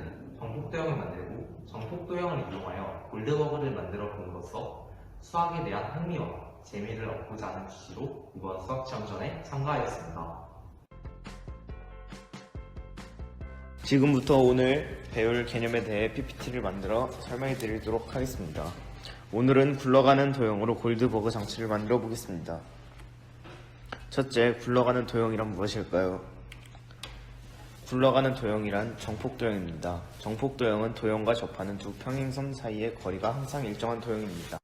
오늘은 정폭도형을 만들고 정폭도형을 이용하여 골드버그를 만들어 봄으로써 수학에 대한 흥미와 재미를 얻고자 하는 취지로 이번 수학시험전에 참가하였습니다. 지금부터 오늘 배울 개념에 대해 PPT를 만들어 설명해 드리도록 하겠습니다. 오늘은 굴러가는 도형으로 골드버그 장치를 만들어 보겠습니다. 첫째, 굴러가는 도형이란 무엇일까요? 굴러가는 도형이란 정폭도형입니다. 정폭도형은 도형과 접하는 두 평행선 사이의 거리가 항상 일정한 도형입니다.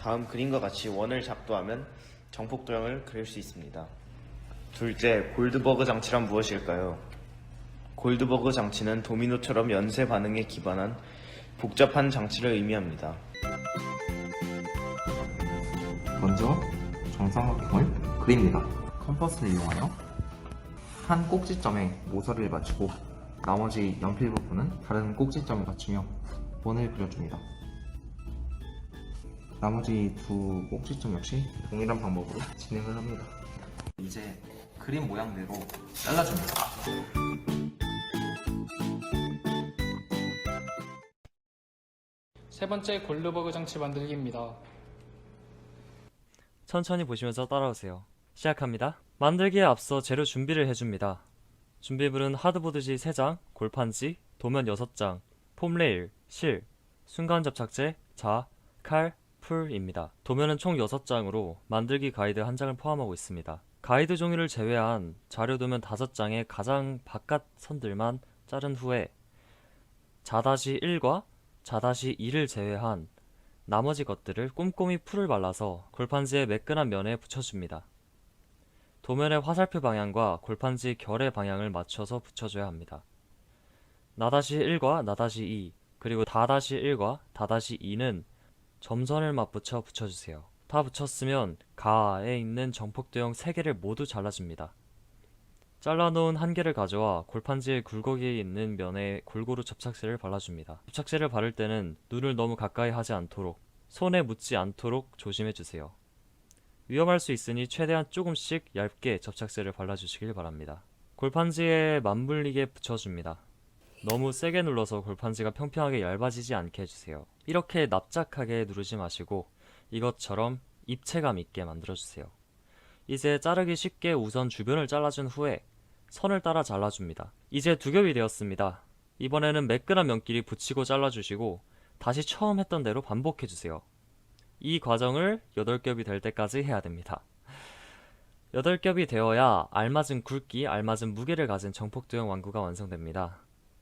다음 그림과 같이 원을 작도하면 정폭도형을 그릴 수 있습니다. 둘째, 골드버그 장치란 무엇일까요? 골드버그 장치는 도미노처럼 연쇄 반응에 기반한 복잡한 장치를 의미합니다. 먼저 정삼각형을 그립니다. 컴퍼스를 이용하여 한 꼭지점에 모서리를 맞추고 나머지 연필 부분은 다른 꼭지점에 맞추며 원을 그려줍니다. 나머지 두 꼭지점 역시 동일한 방법으로 진행을 합니다. 이제 그림 모양대로 잘라줍니다. 세 번째 골드버그 장치 만들기입니다. 천천히 보시면서 따라오세요. 시작합니다. 만들기에 앞서 재료 준비를 해줍니다. 준비물은 하드보드지 3장, 골판지, 도면 6장, 폼레일, 실, 순간 접착제, 자, 칼, 풀입니다. 도면은 총 6장으로 만들기 가이드 1장을 포함하고 있습니다. 가이드 종이를 제외한 자료 도면 5장의 가장 바깥 선들만 자른 후에 자-1과 자-2를 제외한 나머지 것들을 꼼꼼히 풀을 발라서 골판지의 매끈한 면에 붙여줍니다. 도면의 화살표 방향과 골판지 결의 방향을 맞춰서 붙여줘야 합니다. 나-1과 나-2 그리고 다-1과 다-2는 점선을 맞붙여 붙여주세요. 다 붙였으면 가에 있는 정폭도형 3개를 모두 잘라줍니다. 잘라놓은 1개를 가져와 골판지의 굴곡이 있는 면에 골고루 접착제를 발라줍니다. 접착제를 바를 때는 눈을 너무 가까이 하지 않도록, 손에 묻지 않도록 조심해주세요. 위험할 수 있으니 최대한 조금씩 얇게 접착제를 발라주시길 바랍니다. 골판지에 맞물리게 붙여줍니다. 너무 세게 눌러서 골판지가 평평하게 얇아지지 않게 해주세요. 이렇게 납작하게 누르지 마시고 이것처럼 입체감 있게 만들어주세요. 이제 자르기 쉽게 우선 주변을 잘라준 후에 선을 따라 잘라줍니다. 이제 2겹이 되었습니다. 이번에는 매끈한 면끼리 붙이고 잘라주시고 다시 처음 했던 대로 반복해주세요. 이 과정을 8겹이 될 때까지 해야 됩니다. 8겹이 되어야 알맞은 굵기, 알맞은 무게를 가진 정폭도형 완구가 완성됩니다.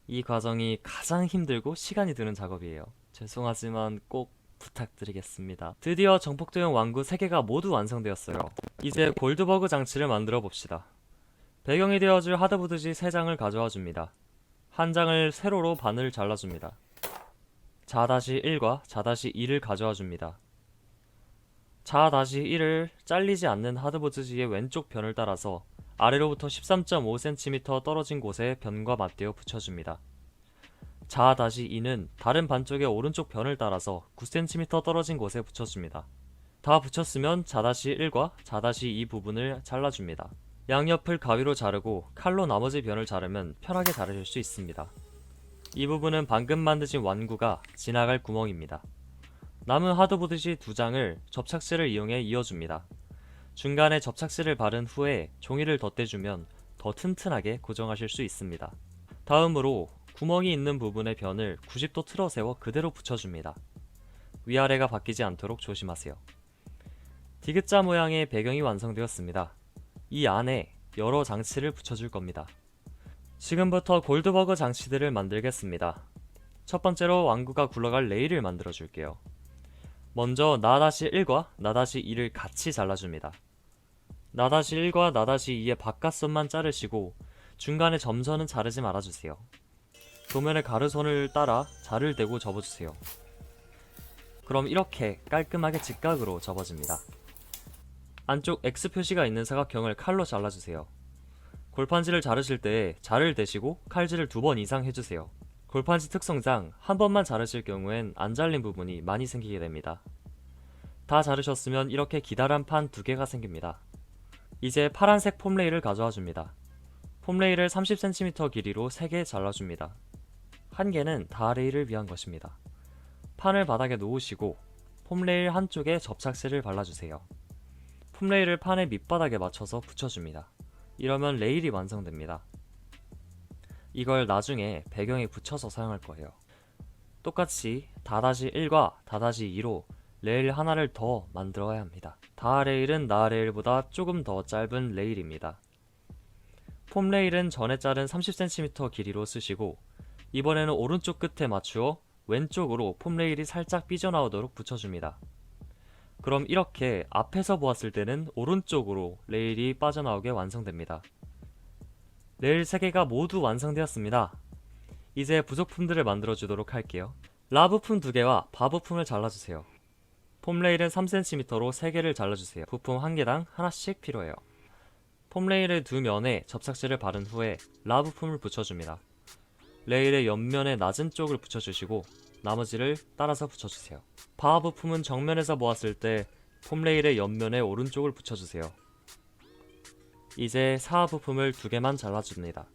이 과정이 가장 힘들고 시간이 드는 작업이에요. 죄송하지만 꼭 부탁드리겠습니다. 드디어 정폭도형 완구 3개가 모두 완성되었어요. 이제 골드버그 장치를 만들어 봅시다. 배경이 되어줄 하드보드지 3장을 가져와 줍니다. 한 장을 세로로 반을 잘라줍니다. 자-1과 자-2를 가져와 줍니다. 자-1을 잘리지 않는 하드보드지의 왼쪽 변을 따라서 아래로부터 13.5cm 떨어진 곳에 변과 맞대어 붙여줍니다. 자-2는 다른 반쪽의 오른쪽 변을 따라서 9cm 떨어진 곳에 붙여줍니다. 다 붙였으면 자-1과 자-2 부분을 잘라줍니다. 양옆을 가위로 자르고 칼로 나머지 변을 자르면 편하게 자르실 수 있습니다. 이 부분은 방금 만드신 완구가 지나갈 구멍입니다. 남은 하드보드지 2장을 접착제를 이용해 이어줍니다. 중간에 접착제를 바른 후에 종이를 덧대주면 더 튼튼하게 고정하실 수 있습니다. 다음으로 구멍이 있는 부분의 변을 90도 틀어 세워 그대로 붙여줍니다. 위아래가 바뀌지 않도록 조심하세요. 디귿자 모양의 배경이 완성되었습니다. 이 안에 여러 장치를 붙여줄 겁니다. 지금부터 골드버그 장치들을 만들겠습니다. 첫 번째로 완구가 굴러갈 레일을 만들어 줄게요. 먼저 나-1과 나-2를 같이 잘라줍니다. 나-1과 나-2의 바깥선만 자르시고 중간에 점선은 자르지 말아주세요. 도면의 가르선을 따라 자를 대고 접어주세요. 그럼 이렇게 깔끔하게 직각으로 접어집니다. 안쪽 X 표시가 있는 사각형을 칼로 잘라주세요. 골판지를 자르실 때 자를 대시고 칼질을 2번 이상 해주세요. 골판지 특성상 한 번만 자르실 경우엔 안 잘린 부분이 많이 생기게 됩니다. 다 자르셨으면 이렇게 기다란 판 2개가 생깁니다. 이제 파란색 폼레일을 가져와 줍니다. 폼레일을 30cm 길이로 3개 잘라줍니다. 한 개는 다레일을 위한 것입니다. 판을 바닥에 놓으시고 폼레일 한쪽에 접착제를 발라주세요. 폼레일을 판의 밑바닥에 맞춰서 붙여줍니다. 이러면 레일이 완성됩니다. 이걸 나중에 배경에 붙여서 사용할 거예요. 똑같이 다다시1과 다다시2로 레일 하나를 더 만들어야 합니다. 다레일은 나레일보다 조금 더 짧은 레일입니다. 폼레일은 전에 자른 30cm 길이로 쓰시고 이번에는 오른쪽 끝에 맞추어 왼쪽으로 폼레일이 살짝 삐져나오도록 붙여줍니다. 그럼 이렇게 앞에서 보았을 때는 오른쪽으로 레일이 빠져나오게 완성됩니다. 레일 3개가 모두 완성되었습니다. 이제 부속품들을 만들어 주도록 할게요. 라부품 2개와 바부품을 잘라주세요. 폼레일은 3cm로 3개를 잘라주세요. 부품 1개당 하나씩 필요해요. 폼레일의 두 면에 접착제를 바른 후에 라부품을 붙여줍니다. 레일의 옆면의 낮은 쪽을 붙여주시고 나머지를 따라서 붙여주세요. 바 부품은 정면에서 보았을 때 폼레일의 옆면의 오른쪽을 붙여주세요. 이제 사 부품을 2개만 잘라줍니다.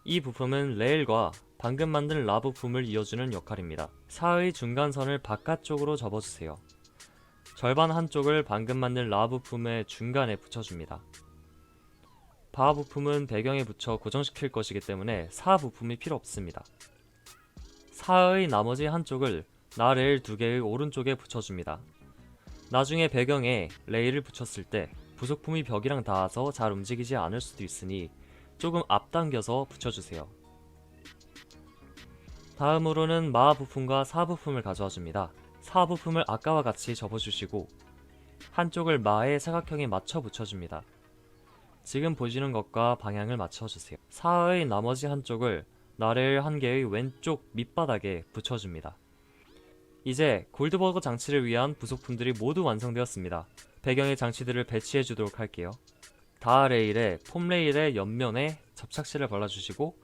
이 부품은 레일과 방금 만든 라 부품을 이어주는 역할입니다. 사의 중간선을 바깥쪽으로 접어주세요. 절반 한쪽을 방금 만든 라 부품의 중간에 붙여줍니다. 바 부품은 배경에 붙여 고정시킬 것이기 때문에 사 부품이 필요 없습니다. 사의 나머지 한쪽을 나 레일 2개의 오른쪽에 붙여줍니다. 나중에 배경에 레일을 붙였을 때 부속품이 벽이랑 닿아서 잘 움직이지 않을 수도 있으니 조금 앞당겨서 붙여주세요. 다음으로는 마 부품과 사 부품을 가져와 줍니다. 사 부품을 아까와 같이 접어주시고 한쪽을 마의 사각형에 맞춰 붙여줍니다. 지금 보시는 것과 방향을 맞춰주세요. 사의 나머지 한쪽을 나레일 1개의 왼쪽 밑바닥에 붙여줍니다. 이제 골드버거 장치를 위한 부속품들이 모두 완성되었습니다. 배경의 장치들을 배치해 주도록 할게요. 다 레일에 폼레일의 옆면에 접착제를 발라주시고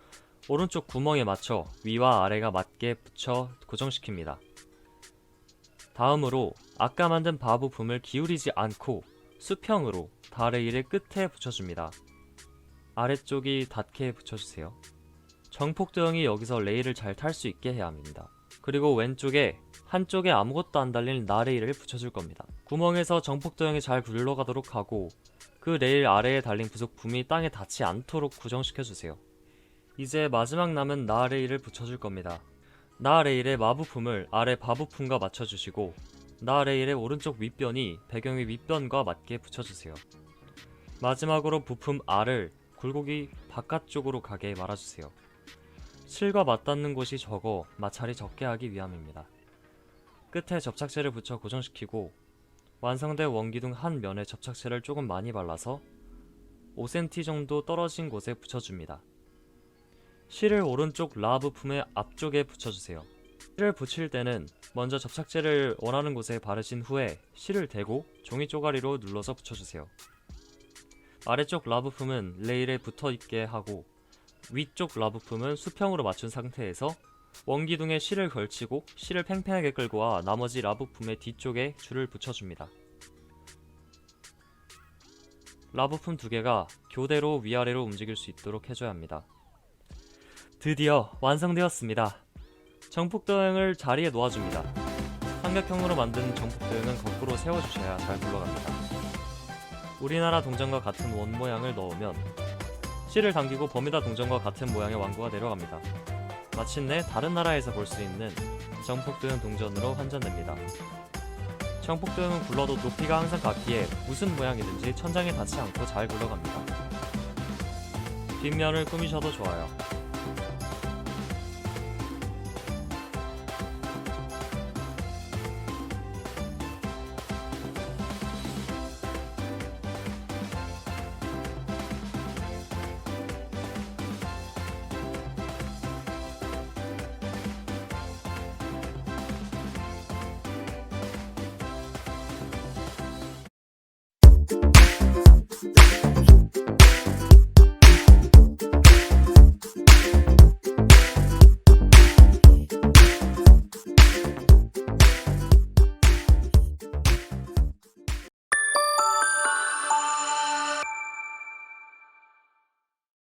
오른쪽 구멍에 맞춰 위와 아래가 맞게 붙여 고정시킵니다. 다음으로 아까 만든 바 부품을 기울이지 않고 수평으로 다 레일의 끝에 붙여줍니다. 아래쪽이 닿게 붙여주세요. 정폭도형이 여기서 레일을 잘 탈 수 있게 해야 합니다. 그리고 왼쪽에 한쪽에 아무것도 안 달린 나 레일을 붙여줄 겁니다. 구멍에서 정폭도형이 잘 굴러가도록 하고 그 레일 아래에 달린 부속품이 땅에 닿지 않도록 고정시켜주세요. 이제 마지막 남은 나 레일을 붙여줄 겁니다. 나 레일의 마부품을 아래 바부품과 맞춰주시고 나 레일의 오른쪽 윗변이 배경의 윗변과 맞게 붙여주세요. 마지막으로 부품 R을 굴곡이 바깥쪽으로 가게 말아주세요. 실과 맞닿는 곳이 적어 마찰이 적게 하기 위함입니다. 끝에 접착제를 붙여 고정시키고 완성된 원기둥 한 면에 접착제를 조금 많이 발라서 5cm 정도 떨어진 곳에 붙여줍니다. 실을 오른쪽 라 부품의 앞쪽에 붙여주세요. 실을 붙일 때는 먼저 접착제를 원하는 곳에 바르신 후에 실을 대고 종이 쪼가리로 눌러서 붙여주세요. 아래쪽 라 부품은 레일에 붙어있게 하고 위쪽 라 부품은 수평으로 맞춘 상태에서 원기둥에 실을 걸치고 실을 팽팽하게 끌고 와 나머지 라 부품의 뒤쪽에 줄을 붙여줍니다. 라 부품 2개가 교대로 위아래로 움직일 수 있도록 해줘야 합니다. 드디어 완성되었습니다. 정폭도형을 자리에 놓아줍니다. 삼각형으로 만든 정폭도형은 거꾸로 세워주셔야 잘 굴러갑니다. 우리나라 동전과 같은 원 모양을 넣으면 실을 당기고 버뮤다 동전과 같은 모양의 완구가 내려갑니다. 마침내 다른 나라에서 볼 수 있는 정폭도형 동전으로 환전됩니다. 정폭도형은 굴러도 높이가 항상 같기에 무슨 모양이든지 천장에 닿지 않고 잘 굴러갑니다. 뒷면을 꾸미셔도 좋아요.